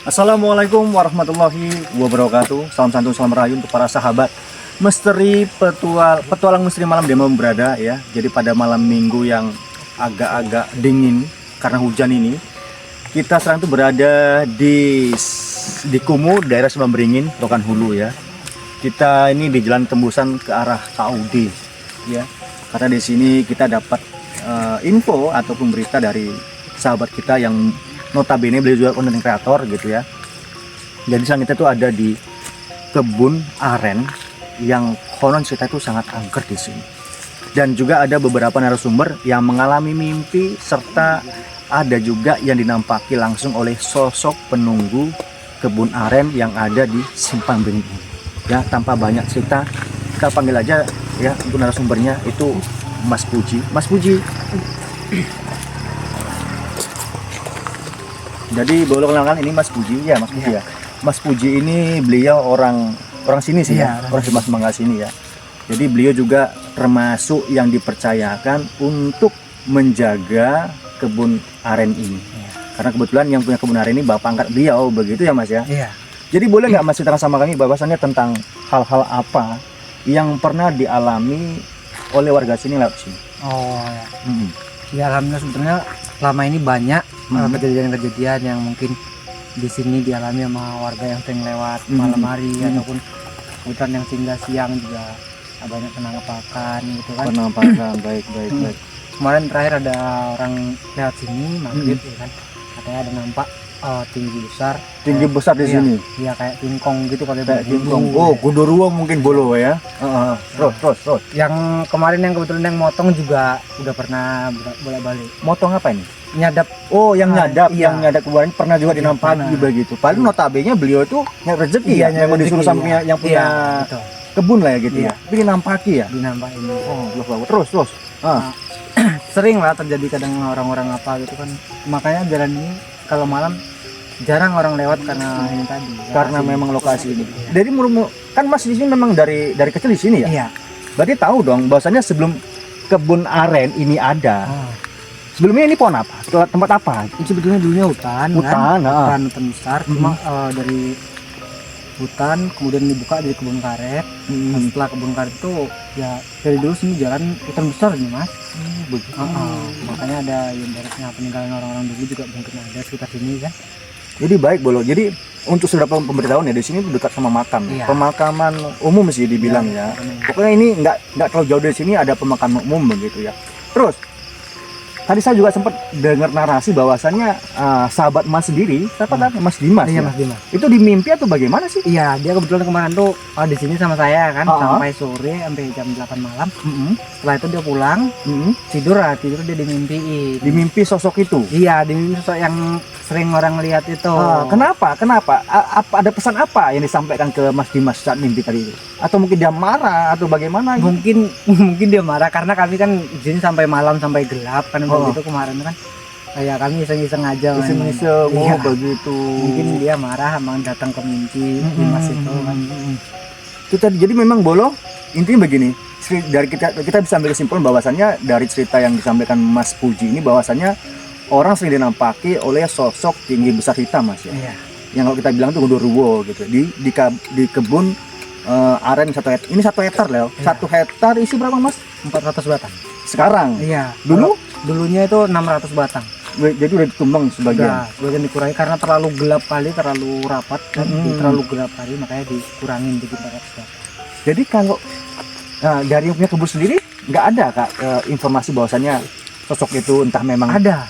Assalamualaikum warahmatullahi wabarakatuh. Salam santun, salam rayu untuk para sahabat misteri petualang misteri malam demo berada ya. Jadi pada malam minggu yang agak-agak dingin karena hujan ini, kita sekarang tuh berada di Kumuh, daerah Sebang Beringin, Rokan Hulu ya. Kita ini di jalan tembusan ke arah KUD ya. Karena di sini kita dapat info ataupun berita dari sahabat kita yang notabene beliau juga konten kreator gitu ya. Jadi sekarang kita tuh ada di kebun aren yang konon cerita itu sangat angker di sini. Dan juga ada beberapa narasumber yang mengalami mimpi serta ada juga yang dinampaki langsung oleh sosok penunggu kebun aren yang ada di Simpang Beringin ini. Ya, tanpa banyak cerita, kita panggil aja ya untuk narasumbernya itu Mas Puji. Mas Puji. Jadi boleh kenalkan ini Mas Puji ya, Mas Puji ya. Mas Puji ini beliau orang sini sih ya, orang Mas Mangga sini ya. Jadi beliau juga termasuk yang dipercayakan untuk menjaga kebun aren ini. Karena kebetulan yang punya kebun aren ini bapak angkat beliau, begitu ya Mas ya. Iya. Jadi boleh nggak Mas ceritakan sama kami bahwasannya tentang hal-hal apa yang pernah dialami oleh warga sini lewat sini? Oh ya. Ya alhamdulillah sebetulnya selama ini banyak kejadian-kejadian yang mungkin di sini dialami sama warga yang sering lewat malam hari ataupun hutan yang singgah siang juga banyak penangkapan gitu kan. Penangkapan baik. Kemarin terakhir ada orang lewat sini maghrib ya kan. Katanya ada nampak tinggi besar di sini. Iya kayak tingkong gitu kalau kayak tingkong. Oh, gondoruo mungkin bolo ya. Terus. Yang kemarin yang kebetulan yang motong juga udah pernah bolak-balik. Motong apa ini? Nyadap. Oh, yang nyadap, iya. yang nyadap kemarin pernah juga dinampaki begitu. Paling notabene beliau itu nyari rezeki ya, yang disuruh sama yang punya kebun lah ya gitu ya. Bikin nampaki ya. Dinampakin. Oh, terus. Sering lah terjadi kadang orang-orang apa gitu kan. Makanya jalan ini kalau malam jarang orang lewat karena ini tadi. Karena memang lokasi ini. Jadi kan Mas di sini memang dari kecil di sini ya? Iya. Berarti tahu dong bahwasanya sebelum kebun aren ini ada. Sebelumnya ini pohon apa? Tempat apa? Sebetulnya dulunya hutan hutan besar. Cuma dari hutan kemudian dibuka dari kebun karet. Setelah kebun karet itu ya dari dulu sini jalan hutan besar nih Mas. Makanya ada yang daratnya peninggalan orang-orang dulu juga mungkin ada sekitar sini kan. Jadi baik Bolo. Jadi untuk sudah pemberitahuan ya di sini dekat sama makam. Iya. Pemakaman umum sih dibilang ya. Pokoknya ini nggak terlalu jauh dari sini ada pemakaman umum begitu ya. Terus tadi saya juga sempat dengar narasi bahwasannya sahabat Mas sendiri, siapa tadi Mas Dimas? Iya ya? Mas Dimas. Itu di mimpi atau bagaimana sih? Iya, dia kebetulan kemarin tuh di sini sama saya kan sampai sore sampai jam 8 malam. Setelah itu dia pulang, tidur dia dimimpiin. Di mimpi sosok itu? Iya, di mimpi sosok yang sering orang lihat itu. Kenapa? Apa ada pesan apa yang disampaikan ke Mas Dimas saat mimpi tadi itu? Atau mungkin dia marah atau bagaimana? Mungkin dia marah karena kami kan di sini sampai malam sampai gelap kan begitu kemarin kan. Ya kami iseng-iseng aja. Iseng-iseng. Iya. Begitu. Mungkin dia marah emang datang ke mimpi Dimas itu kan. Jadi memang Bolo intinya begini. Dari kita bisa ambil kesimpulan bahwasannya dari cerita yang disampaikan Mas Puji ini bahwasannya orang sering dinampaki oleh sosok tinggi besar hitam Mas ya. Iya. Yang kalau kita bilang itu gondoruo gitu. Di kebun aren 1 hektar. Ini 1 hektar Leo. 1 hektar isi berapa Mas? 400 batang. Sekarang? Iya. Dulunya itu 600 batang. Jadi udah ditumbang sebagian. Sebagian dikurangi karena terlalu gelap kali, terlalu rapat kan, terlalu gelap kali makanya dikurangin jadi 400 batang. Jadi kalau dari yang punya kebun sendiri nggak ada Kak informasi bahwasannya sosok itu entah memang ada.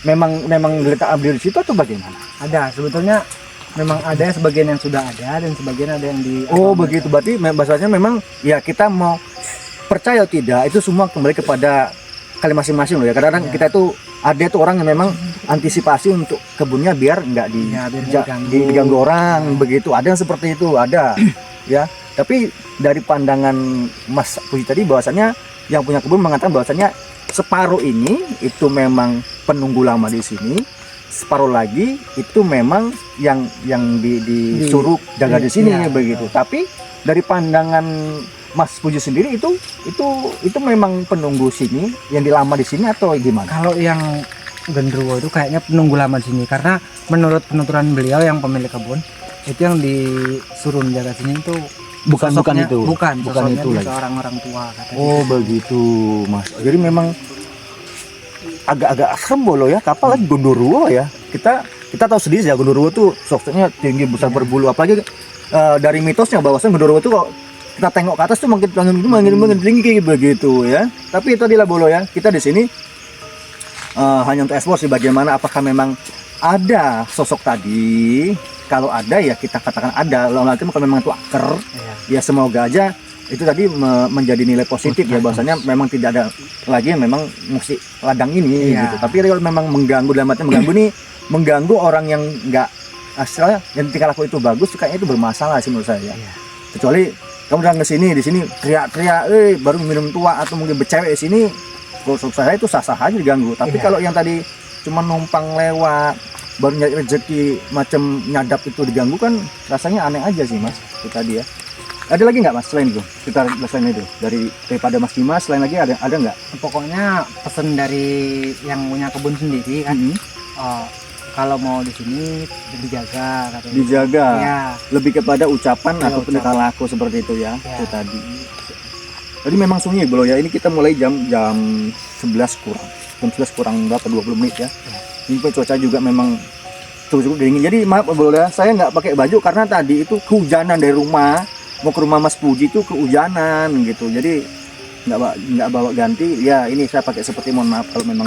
Memang diletak abdi di situ atau bagaimana? Ada, sebetulnya memang ada sebagian yang sudah ada dan sebagian ada yang di. Oh begitu, berarti bahasanya memang ya kita mau percaya atau tidak itu semua kembali kepada kalian masing-masing loh ya. Kadang-kadang kita tuh ada tuh orang yang memang antisipasi untuk kebunnya biar nggak diganggu orang begitu. Ada yang seperti itu ada ya. Tapi dari pandangan Mas Puji tadi bahwasannya yang punya kebun mengatakan bahwasannya separuh ini itu memang penunggu lama di sini, separuh lagi itu memang yang disuruh jaga di sini begitu. Tapi dari pandangan Mas Puji sendiri itu memang penunggu sini yang dilama di sini atau gimana? Kalau yang genderuwo itu kayaknya penunggu lama di sini, karena menurut penuturan beliau yang pemilik kebun itu yang disuruh menjaga sini itu Bukan sosoknya- itu. bukan Bukan sosoknya itu dia lagi. seorang orang tua katanya. Oh begitu Mas. Jadi memang agak-agak serem bolo ya. Kapal lagi Gondoruo ya. Kita tahu sendiri ya Gondoruo tuh sosoknya tinggi besar berbulu. Apalagi dari mitosnya bahwasan Gondoruo tuh kalau kita tengok ke atas tuh makin tinggi begitu ya. Tapi itu adalah bolo ya. Kita di sini hanya untuk eksplor sih bagaimana apakah memang ada sosok tadi. Kalau ada ya kita katakan ada. Lalu nanti kalau memang itu akar, Iya. ya semoga aja itu tadi menjadi nilai positif ya bahwasanya memang tidak ada lagi yang memang musik ladang ini Iya. gitu. Tapi kalau memang mengganggu dalam arti mengganggu nih mengganggu orang yang nggak asalnya yang tingkah laku itu bagus kayaknya itu bermasalah sih menurut saya. Iya. Kecuali kamu datang ke sini di sini teriak-teriak baru minum tua atau mungkin bercewek di sini kalau saya itu sah-sah aja diganggu. Tapi Iya. kalau yang tadi cuma numpang lewat baru nyari rezeki macam nyadap itu diganggu kan rasanya aneh aja sih Mas itu tadi ya. Ada lagi nggak Mas selain itu kita selain itu daripada Mas Dimas selain lagi ada nggak? Pokoknya pesan dari yang punya kebun sendiri kan, kalau mau di sini dijaga katanya. Dijaga Iya. lebih kepada ucapan Ya, ataupun ucapan. tingkah laku seperti itu ya. Ya. Itu tadi. Jadi memang sunyi bro ya. Ini kita mulai jam 11 kurang. Jam 11 kurang berapa 20 menit ya. Ini cuaca juga memang cukup dingin. Jadi maaf bro ya, saya nggak pakai baju karena tadi itu kehujanan dari rumah mau ke rumah Mas Puji itu kehujanan gitu. Jadi nggak bawa ganti. Ya ini saya pakai seperti mohon maaf kalau memang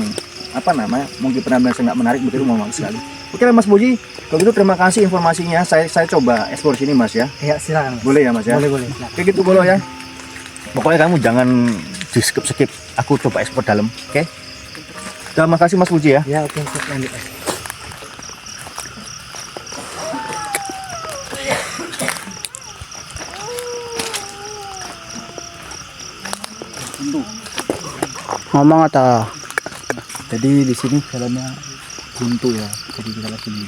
apa namanya mungkin penampilan saya nggak menarik begitu mohon maaf sekali. Oke Mas Puji, kalau gitu terima kasih informasinya. Saya coba eksplor sini Mas ya. Iya, silakan. Mas. Boleh ya Mas ya? Boleh, silakan. Kayak gitu bolo ya. Pokoknya kamu jangan di skip. Aku coba ekspor dalam, oke? Terima kasih Mas Puji ya. Ya, oke, lanjut. Mas. Ngomong atau Jadi di sini jalannya buntu ya. Jadi kita lihat sini.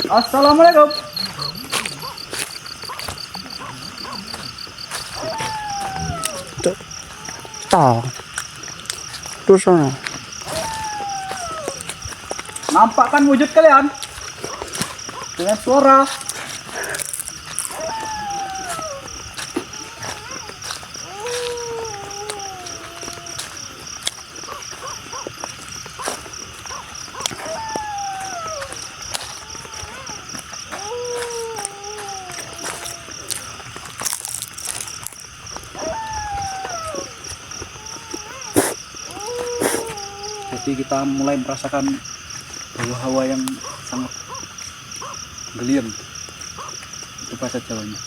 Assalamualaikum. tahu terus sana Nampakkan wujud kalian dengan suara. Jadi kita mulai merasakan hawa-hawa yang sangat geliam, itu bahasa Jawanya.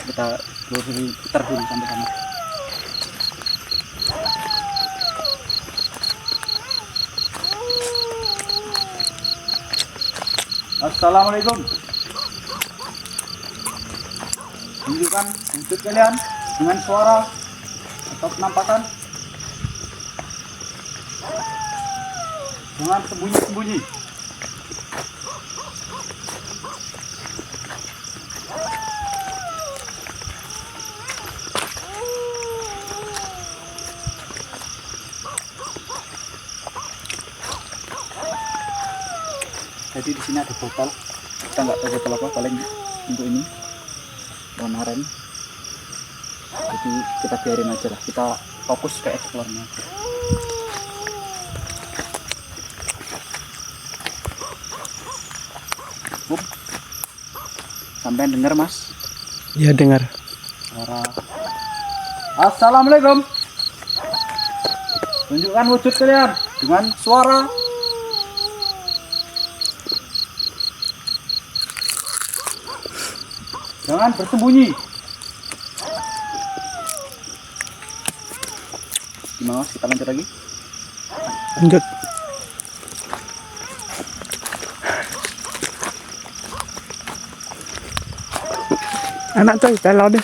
Kita telusuri putar dulu sampai sana. Assalamualaikum. Tunjukkan wujud kalian dengan suara atau penampakan. Jangan sembunyi-sembunyi. Jadi di sini ada botol. Kita nggak tahu botol apa, paling untuk ini warna rem. Jadi kita biarin aja lah. Kita fokus ke eksplornya. Sampai dengar Mas ya dengar suara. Assalamualaikum. Tunjukkan wujud kalian dengan suara. Jangan bersembunyi. Gimana Mas? Kita lanjut lagi. lanjut anak coy kalau deh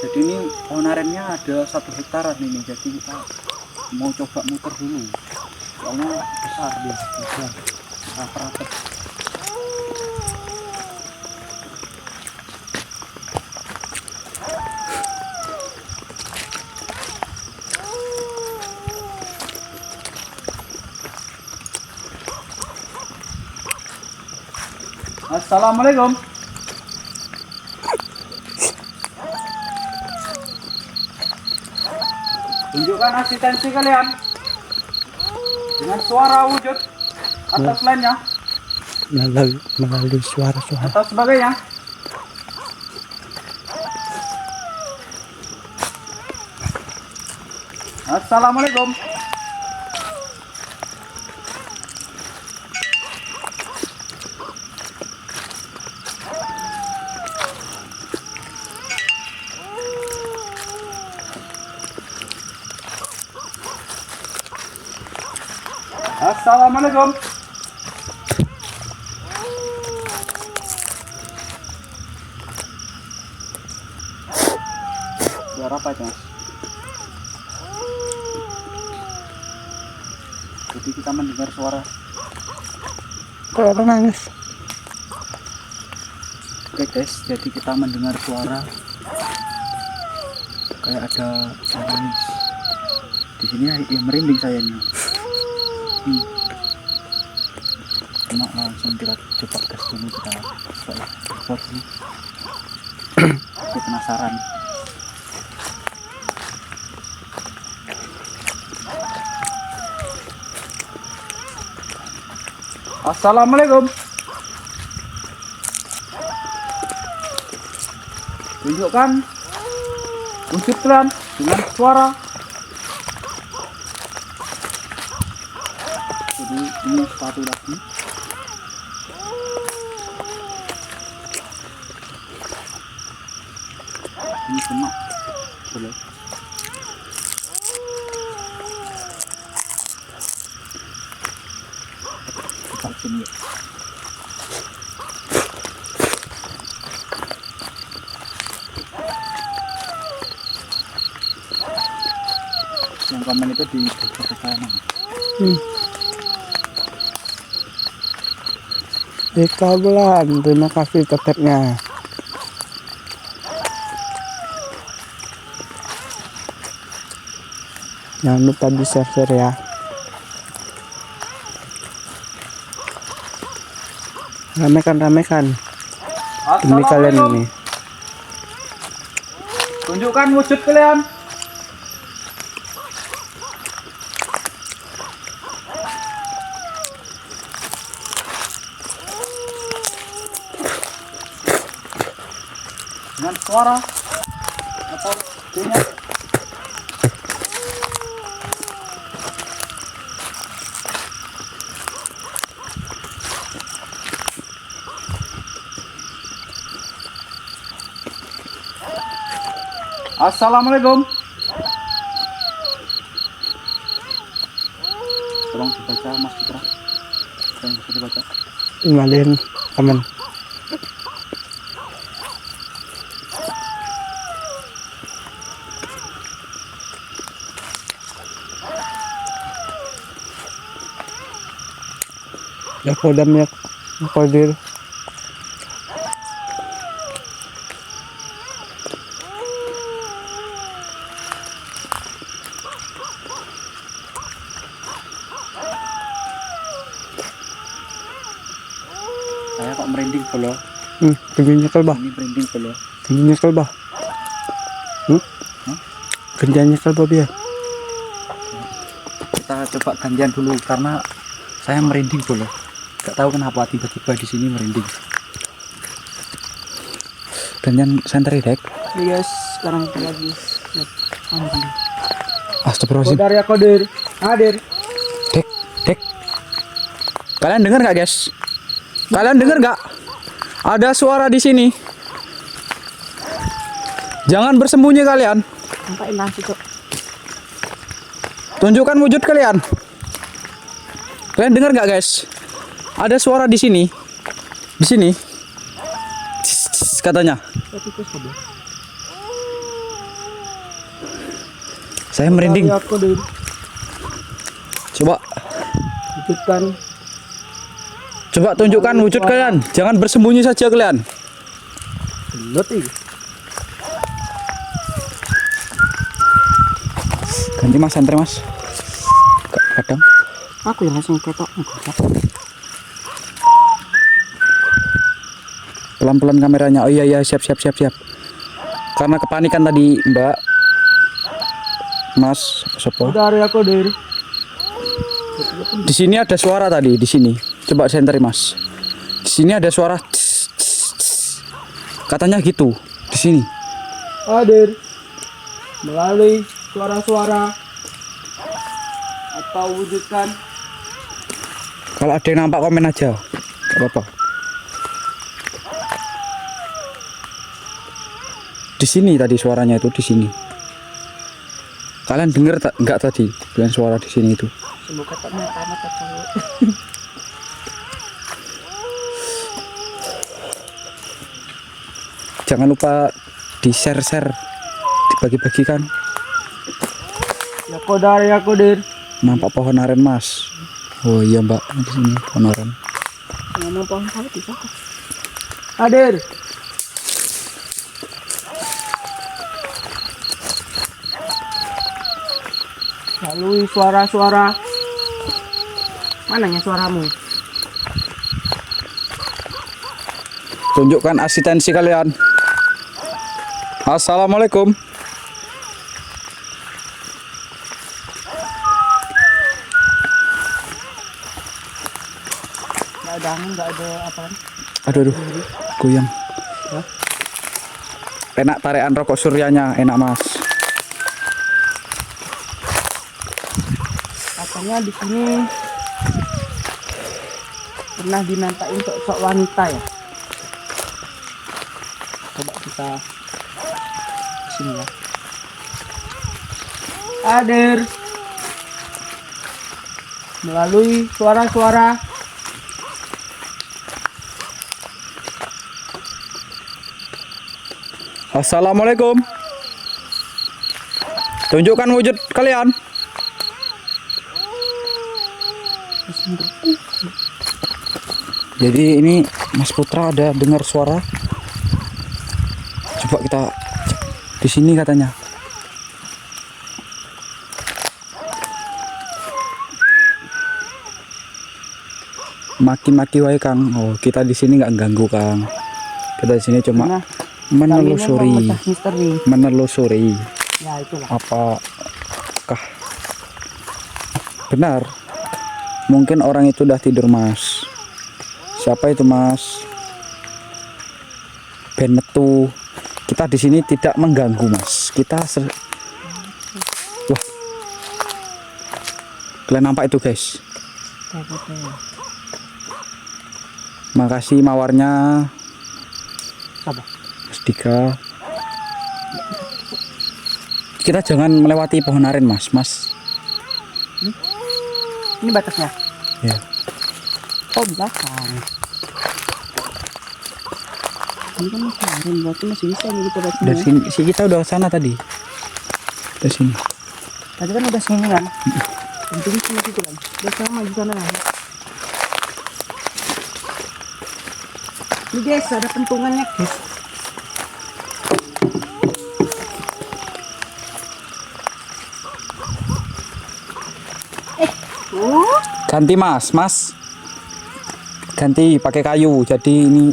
Jadi ini onaremnya ada 1 hektaran ini. Jadi kita mau coba muter dulu. Soalnya besar dia, besar. Rapat. Assalamualaikum. Tunjukkan asistensi kalian dengan suara wujud atas lainnya melalui suara-suara. atau sebagainya. Assalamualaikum. Assalamualaikum. Suara apa itu, Mas? Jadi kita mendengar suara. Kayak orang nangis. Oke guys, jadi kita mendengar suara kayak ada nangis. Di sini ya merinding saya nih. Cuma langsung kita coba gas dulu, kita coba record nih. Saya penasaran. Assalamualaikum. Tunjukkan wujud kalian dengan suara. Jadi ini sepatu lagi. Ini semak boleh. Kita sini. Yang komen itu di sana. Ika Bulan, terima kasih tetapnya. Jangan lupa di share ya. Ramekan demi kalian ini. Tunjukkan wujud kalian. Dengan suara atau bunyi. Assalamualaikum. Tolong dibaca Mas Putra. Yang bisa dibaca. Imalin aman. Ya kodamnya kodir. Saya kok merinding pula. Kerjanya kelbah. Ini merinding pula. Kerjanya kelbah. Kerjanya kelbah biar. Kita coba gantian dulu karena saya merinding pula. Gak tahu kenapa tiba-tiba di sini merinding. Gantian center dek. Ini guys, sekarang kita lagi. Astagfirullahaladzim. Kodar ya kodir. Hadir. Dek. Kalian dengar nggak guys? Kalian dengar nggak? Ada suara di sini. Jangan bersembunyi kalian. Sampai nanti kok. Tunjukkan wujud kalian. Kalian dengar nggak guys? Ada suara di sini. Di sini. Cis, katanya. Saya merinding. Kodar ya kodir. Coba. Wujudkan. Coba tunjukkan wujud kalian. Jangan bersembunyi saja kalian. Loti. Ganti mas, santai mas. Kadang. Aku yang langsung ketok. Pelan-pelan kameranya. Oh iya iya, siap. Karena kepanikan tadi, Mbak. Mas, sopo? Dari aku dari. Di sini ada suara tadi, di sini. Coba sentri, Mas. Di sini ada suara tss, tss, tss. Katanya gitu di sini. Hadir melalui suara-suara atau wujudkan. Kalau ada yang nampak komen aja. Gak apa-apa. Di sini tadi suaranya itu di sini. Kalian dengar enggak tadi dengan suara di sini itu? Semoga tak mata cowok. Jangan lupa di share, dibagi-bagikan. Ya kodar ya kodir. Nampak pohon aren, Mas. Oh iya, Mbak, di sini pohon aren. Ngomong pohon sawit bisa. Hadir. Lalui suara-suara. Mananya suaramu? Tunjukkan asistensi kalian. Assalamualaikum. Nggak ada angin, nggak ada apa? Aduh, goyang. Hah? Enak tarikan rokok suryanya, enak, Mas. Katanya di sini pernah dinantain sok wanita ya. Coba kita sini ya. Hadir melalui suara-suara. Assalamualaikum. Tunjukkan wujud kalian. Jadi ini Mas Putra ada dengar suara. Coba kita cek di sini katanya. Maki-maki wae Kang. Oh, kita di sini nggak ganggu Kang. Kita di sini cuma Nah, menelusuri, memecah misteri. menelusuri Ya itulah. apakah benar mungkin orang itu udah tidur, Mas. Siapa itu, Mas? Ben metu. Kita di sini tidak mengganggu, Mas. Wah, kalian nampak itu, guys? Makasih mawarnya, Sabar. Mas Dika. Kita jangan melewati pohon aren, Mas. Ini batasnya. Ya. Oh belakang. Ini kan masih aren, berarti masih bisa nih kita baca. Dari sini, kita udah sana tadi. Dari sini. Tadi kan udah sini kan. Penting sini situ kan. Udah sama di sana kan. Ini guys, ada pentungannya guys. Ganti, Mas. Ganti pakai kayu. Jadi ini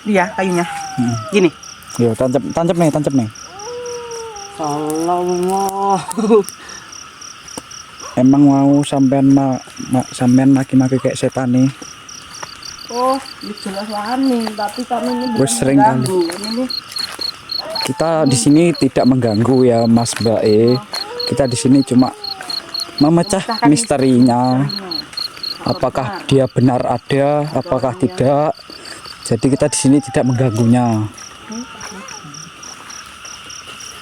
Dia kayunya. Gini. yo tancap nih. Allah. Emang mau sampean sampean maki-maki kayak setan nih. Oh, jelas wani, tapi kami ini Wes sering mengganggu. Ini Kita di sini tidak mengganggu ya, Mas Mbak E. Kita di sini cuma memecah misterinya. Apakah dia benar ada, apakah tidak. Jadi kita di sini tidak mengganggunya.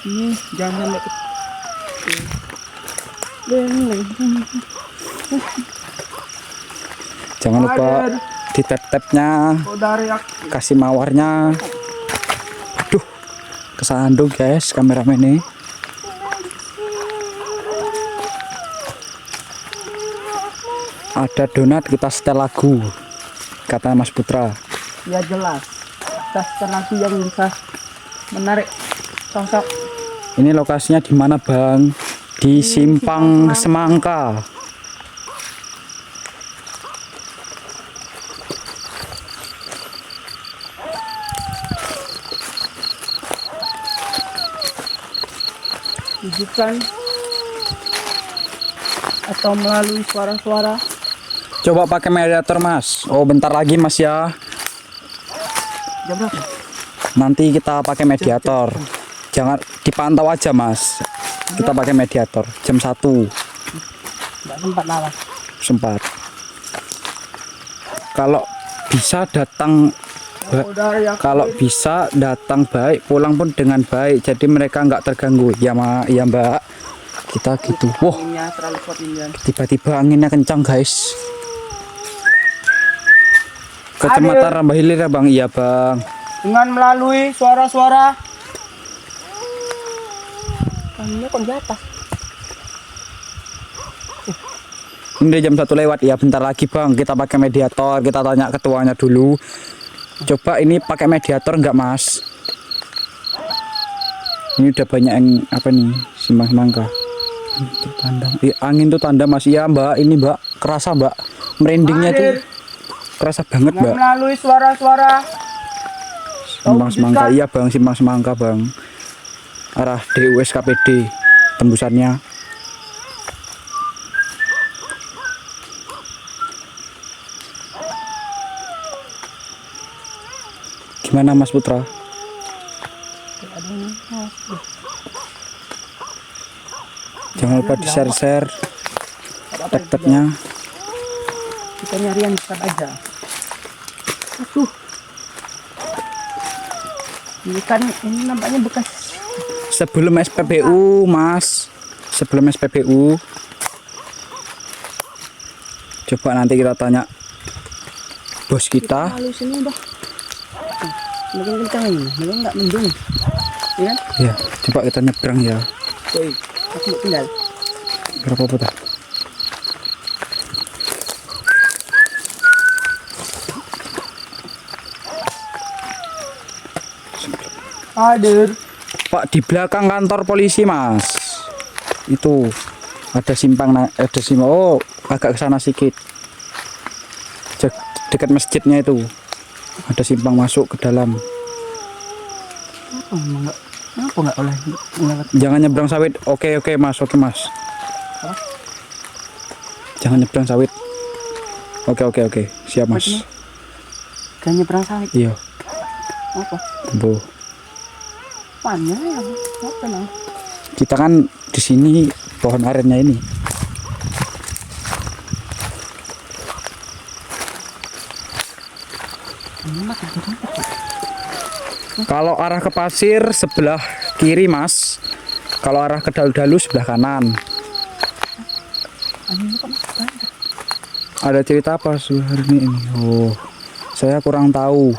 ini jangan sampai Jangan lupa di tap-tapnya, dari kasih mawarnya. Aduh, kesandung guys kameramen ini. Ada donat, kita setel lagu, kata Mas Putra. ya jelas. Kita lagi yang bisa menarik sosok. Ini lokasinya di mana, Bang? Di Simpang Semangka. Bukan atau melalui suara-suara. Coba pakai mediator Mas. Oh bentar lagi Mas ya. Jam berapa? Nanti kita pakai mediator. Jangan dipantau aja Mas. Kita pakai mediator jam 1 Nggak sempat lawas. sempat. Kalau bisa datang kalau bisa datang baik, pulang pun dengan baik. Jadi mereka nggak terganggu. Ya ya Mbak. Kita gitu. Wah, Anginnya terlalu kuat ini. tiba-tiba anginnya kencang guys. Kecamatan Rambah Hilir ya Bang? Iya Bang. Dengan melalui suara-suara. Anginnya kok di atas? Ini jam 1 lewat ya, bentar lagi Bang. Kita pakai mediator, kita tanya ketuanya dulu. Coba ini pakai mediator enggak Mas? Ini udah banyak yang apa nih? Simpang semangka. Itu tanda. Angin tuh tanda Mas. Iya Mbak, ini Mbak. Kerasa Mbak. Merindingnya tuh kerasa banget Mbak. Melalui suara-suara. Simpang semangka. Iya Bang, simpang semangka Bang. Arah DUSKPD tembusannya. Gimana Mas Putra? Jangan lupa di share tek-teknya. Kita nyari yang dekat aja. Aduh. Ini kan ini nampaknya bekas. Sebelum SPBU Mas, sebelum SPBU. Coba nanti kita tanya bos kita. Lalu sini udah. Makin kencang ini, makin nggak mendung. Iya kan? Ya, coba kita nyebrang ya. Woi, aku mau tinggal. Berapa putar? Hadir. Pak, di belakang kantor polisi Mas. Itu ada ada simpang. Oh, agak ke sana sedikit. Dekat masjidnya itu. Ada simpang masuk ke dalam. Kenapa nggak oleh lewat? Jangan nyebrang sawit. Oke Mas, oke Mas. Apa? Jangan nyebrang sawit. Oke. Siap Mas. Gak nyebrang sawit. Iya. Apa? Bu. Mana ya? Apa nang? Kita kan di sini pohon arennya ini. Kalau arah ke pasir sebelah kiri Mas. Kalau arah ke dalu-dalu sebelah kanan. Ada cerita apa hari ini? Oh, saya kurang tahu.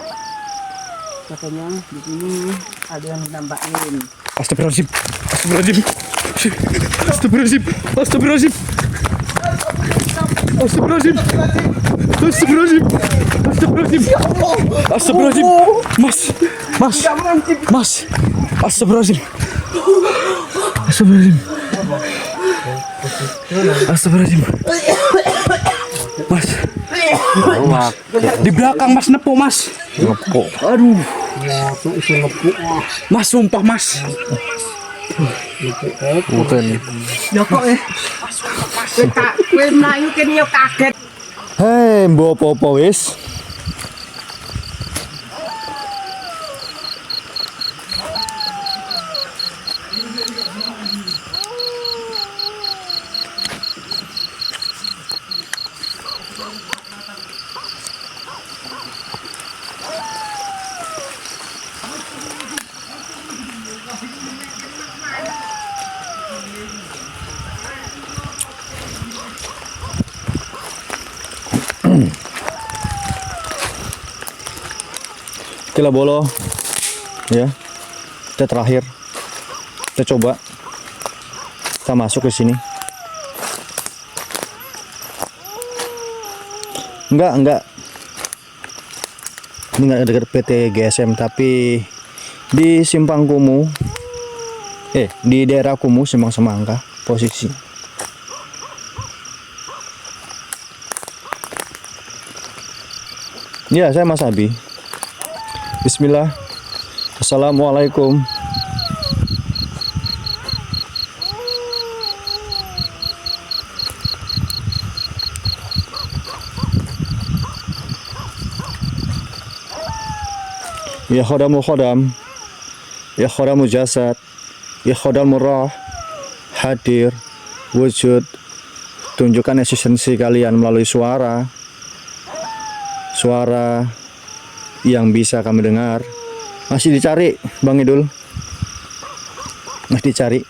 Katanya di sini ada yang nambahin. Astagfirullahaladzim. Astagfirullahaladzim. Mas. Astagfirullahaladzim. Mas. Di belakang Mas nepuk Mas. Aduh. Mas sumpah Mas. Ya kok kowe mlayu kene yo kaget. Hei, mbok apa wis? Kila bolo ya, kita terakhir kita coba kita masuk ke sini. Enggak ini enggak dekat PT GSM tapi di Simpang Kumuh, di daerah Kumuh Simpang Semangka posisi. Ya, saya Mas Abi. Bismillah. Assalamualaikum. Ya khodamul khodam, ya khodamul jasad, ya khodamul roh, hadir, wujud, tunjukkan eksistensi kalian melalui suara yang bisa kami dengar. Masih dicari Bang Idul, masih dicari.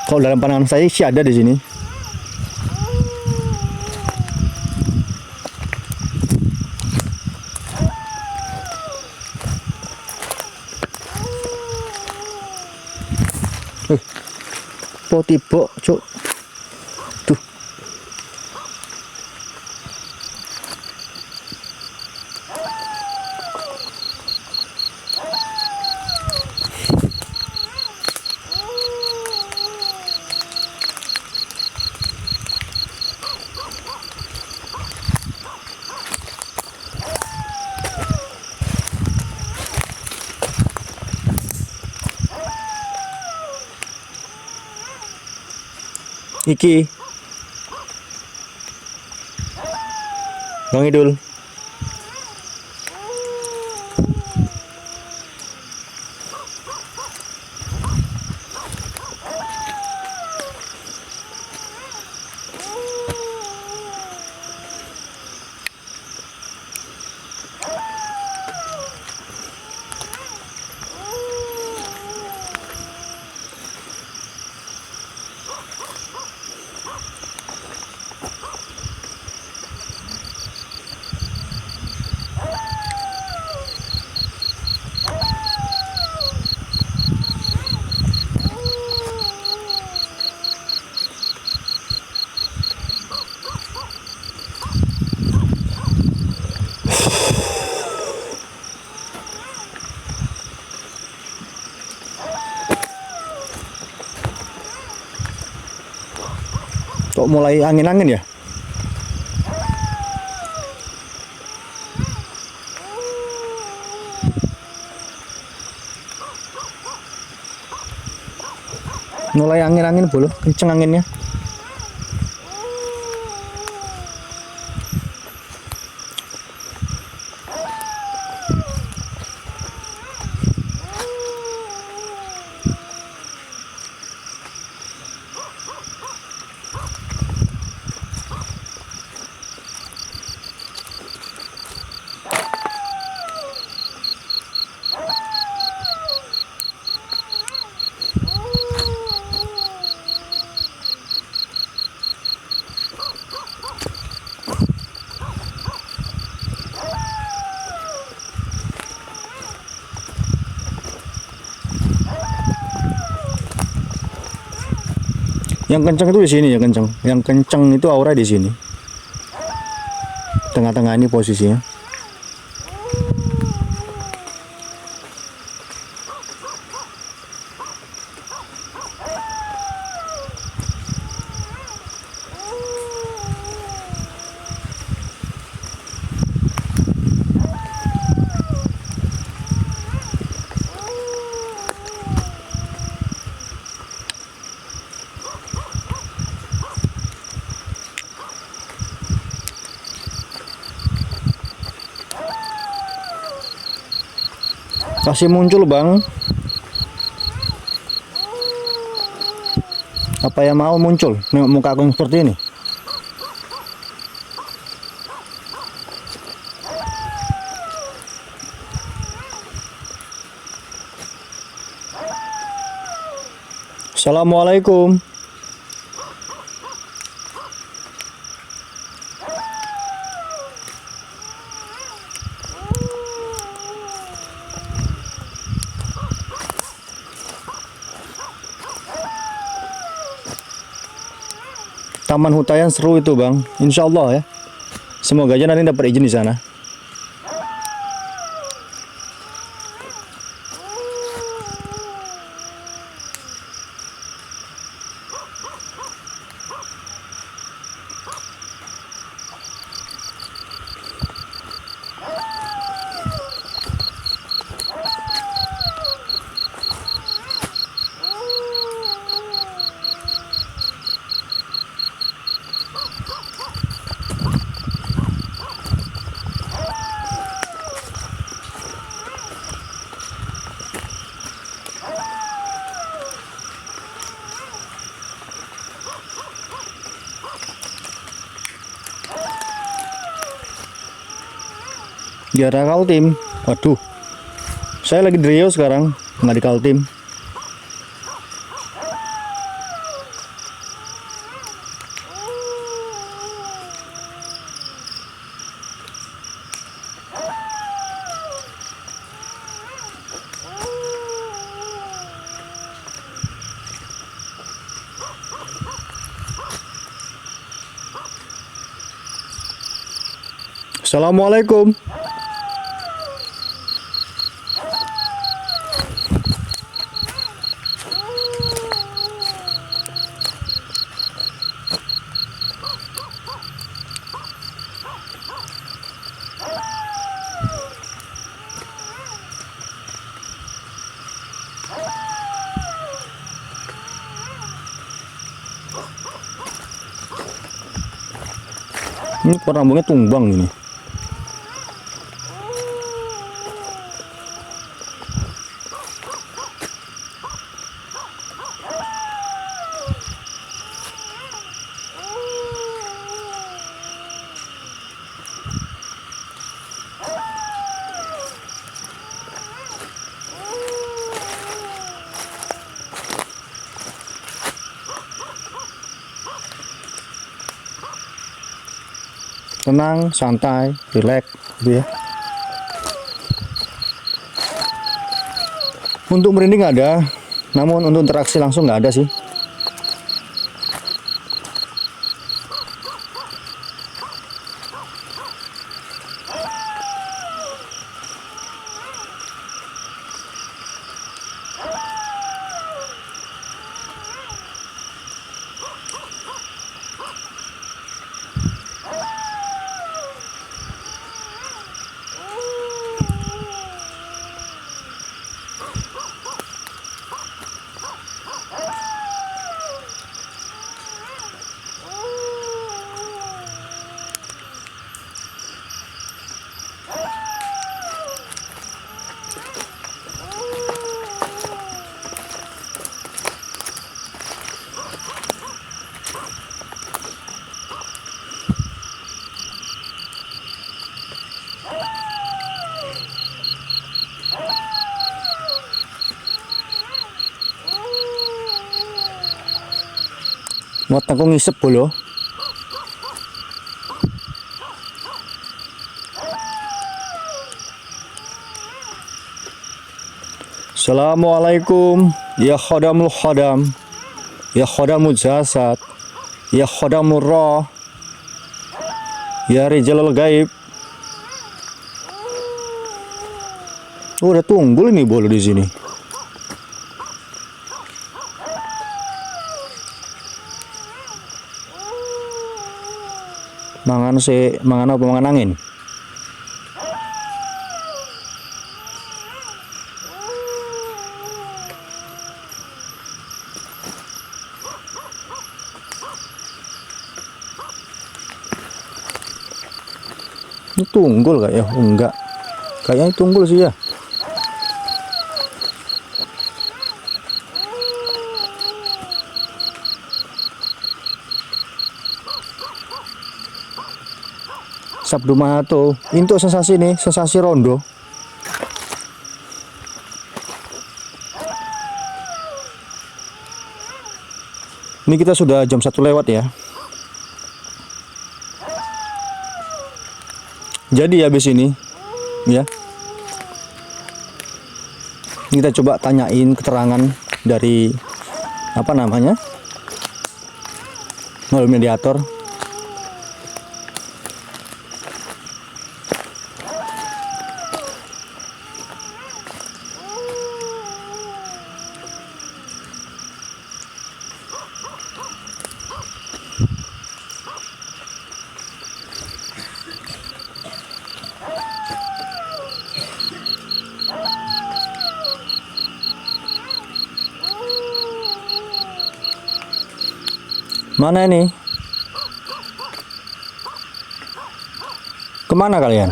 Kalau dalam pandangan saya sih ada di sini. Po tiba, cuk. Tuh. Iki Bang Idul. Kok mulai angin-angin ya? Mulai angin-angin bulu, kenceng anginnya. Yang kencang itu di sini ya, kencang. Yang kencang itu aura di sini. Tengah-tengah ini posisinya. Kasih muncul Bang. Apa yang mau muncul? Nengok muka aku yang seperti ini. Assalamualaikum. Taman Hutayan seru itu Bang, insya Allah ya. Semoga aja nanti dapat izin di sana. Di area Kaltim. Waduh. Saya lagi di Riau sekarang, nggak di Kaltim. Assalamualaikum. Ini rambutnya tumbang ini. Tenang, santai, rileks gitu ya. Untuk merinding nggak ada, namun untuk interaksi langsung nggak ada sih. Mau aku ngisep bolo. Assalamualaikum ya khodamul khodam, ya khodamul jasad, ya khodamul roh, ya rijalul gaib. Oh, udah tunggul ini bolo di sini. Mangan apa mangan angin. Ini tunggul kayak ya? Enggak. Kayaknya tunggul sih ya. Sabdu Mahato, untuk sensasi nih, sensasi rondo. Ini kita sudah jam 1 lewat ya. Jadi habis ini, ya, kita coba tanyain keterangan dari apa namanya, mediator. Mana ini? Kemana kalian?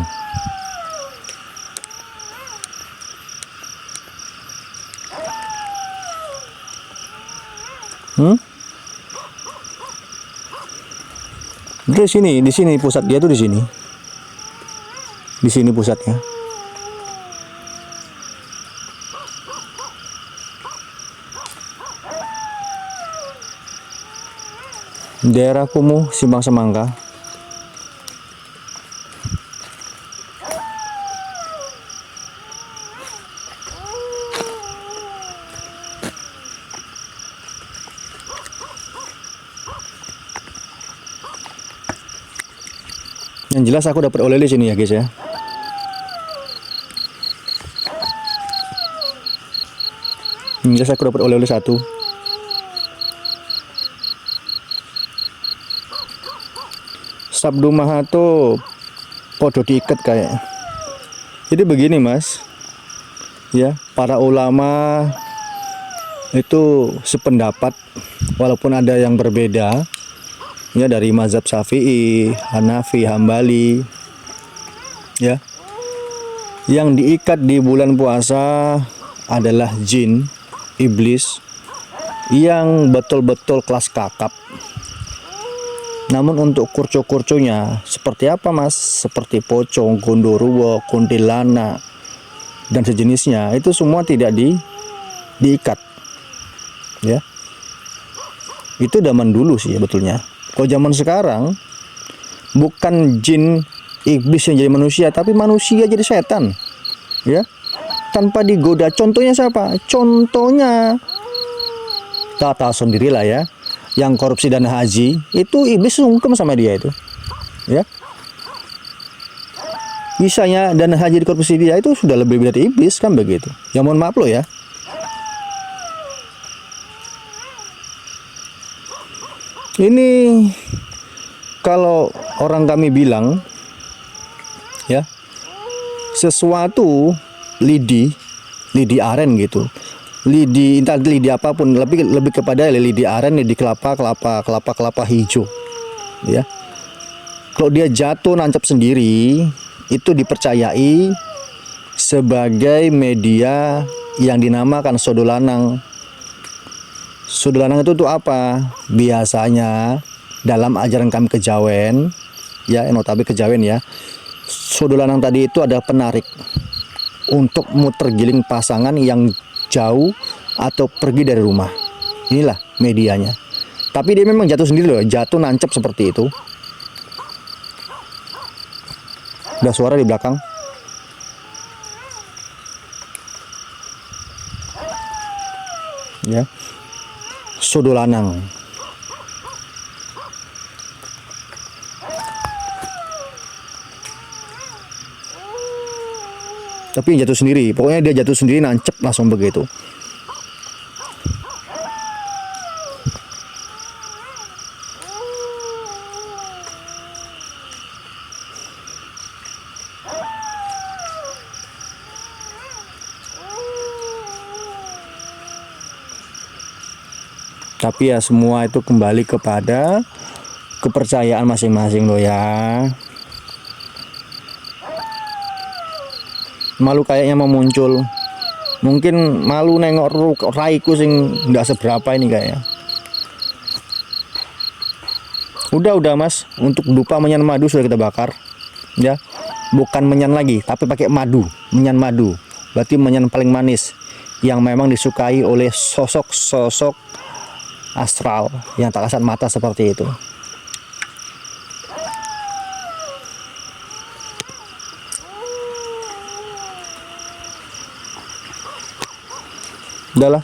Di sini pusat dia tuh di sini. Di sini pusatnya. Daerah kumuh Simbang Semangka. Yang jelas aku dapat oleh-oleh sini ya guys ya. Yang jelas aku dapat oleh-oleh satu. Sabdu Mahato podo diikat kayak. Jadi begini mas, ya para ulama itu sependapat, walaupun ada yang berbeda, ya dari mazhab Syafi'i, Hanafi, Hambali, ya. Yang diikat di bulan puasa adalah jin, iblis, yang betul-betul kelas kakap. Namun untuk kurco-kurconya seperti apa mas? Seperti pocong, gondoruo, kuntilanak, dan sejenisnya itu semua tidak diikat, ya. Itu zaman dulu sih ya betulnya. Kalau zaman sekarang bukan jin iblis yang jadi manusia, tapi manusia jadi setan, ya, tanpa digoda. Contohnya siapa? Contohnya kita tahu sendirilah ya, yang korupsi dana haji itu iblis sungkem sama dia itu, ya. Bisanya dana haji dikorupsi dia itu sudah lebih dari iblis kan begitu. Ya mohon maaf loh ya. Ini kalau orang kami bilang ya, sesuatu lidi aren gitu. Lidi, entah lidi apapun, lebih kepada lidi aren, lidi kelapa hijau, ya. Kalau dia jatuh nancap sendiri, itu dipercayai sebagai media yang dinamakan sodolanang. Sodolanang itu apa? Biasanya dalam ajaran kami kejawen, ya, notabene kejawen ya. Sodolanang tadi itu ada penarik untuk muter giling pasangan yang jauh atau pergi dari rumah. Inilah medianya. Tapi dia memang jatuh sendiri loh, jatuh nancep seperti itu. Ada suara di belakang. Ya. Sodolanang. Tapi jatuh sendiri, pokoknya dia jatuh sendiri nancep langsung begitu. Tapi ya semua itu kembali kepada kepercayaan masing-masing loh ya. Malu kayaknya mau muncul. Mungkin malu nengok raiku sing nggak seberapa ini kayaknya. Udah mas, untuk dupa menyan madu sudah kita bakar, ya. Bukan menyan lagi, tapi pakai madu, menyan madu. Berarti menyan paling manis, yang memang disukai oleh sosok-sosok astral yang tak kasat mata seperti itu. Udahlah,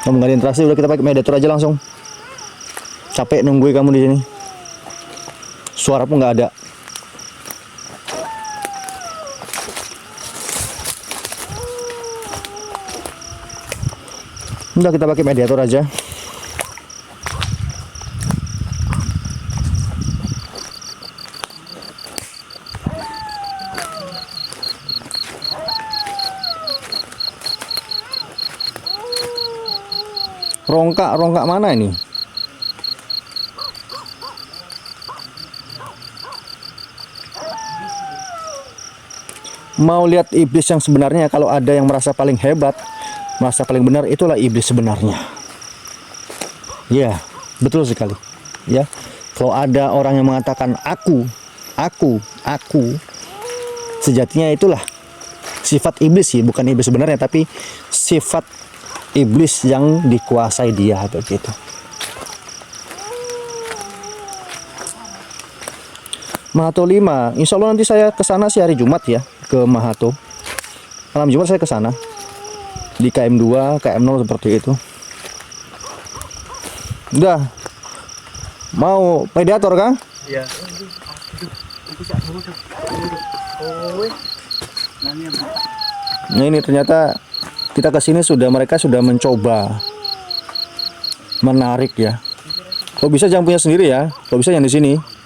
kamu nggak ada interaksi, udah kita pakai mediator aja langsung. Capek nungguin kamu di sini, suara pun nggak ada. Udah kita pakai mediator aja. Rongkak mana ini? Mau lihat iblis yang sebenarnya, kalau ada yang merasa paling hebat, merasa paling benar, itulah iblis sebenarnya. Ya, betul sekali. Ya, kalau ada orang yang mengatakan aku, sejatinya itulah sifat iblis sih, bukan iblis sebenarnya tapi sifat iblis yang dikuasai dia begitu. Mahato 5, insya Allah nanti saya ke sana sih hari Jumat ya, ke Mahato. Malam Jumat saya ke sana. Di KM2, KM0 seperti itu. Udah. Mau mediator kan? Iya. Nah ini ternyata kita ke sini mereka sudah mencoba menarik ya. Kalau bisa jangan punya sendiri ya. Kalau bisa yang di sini.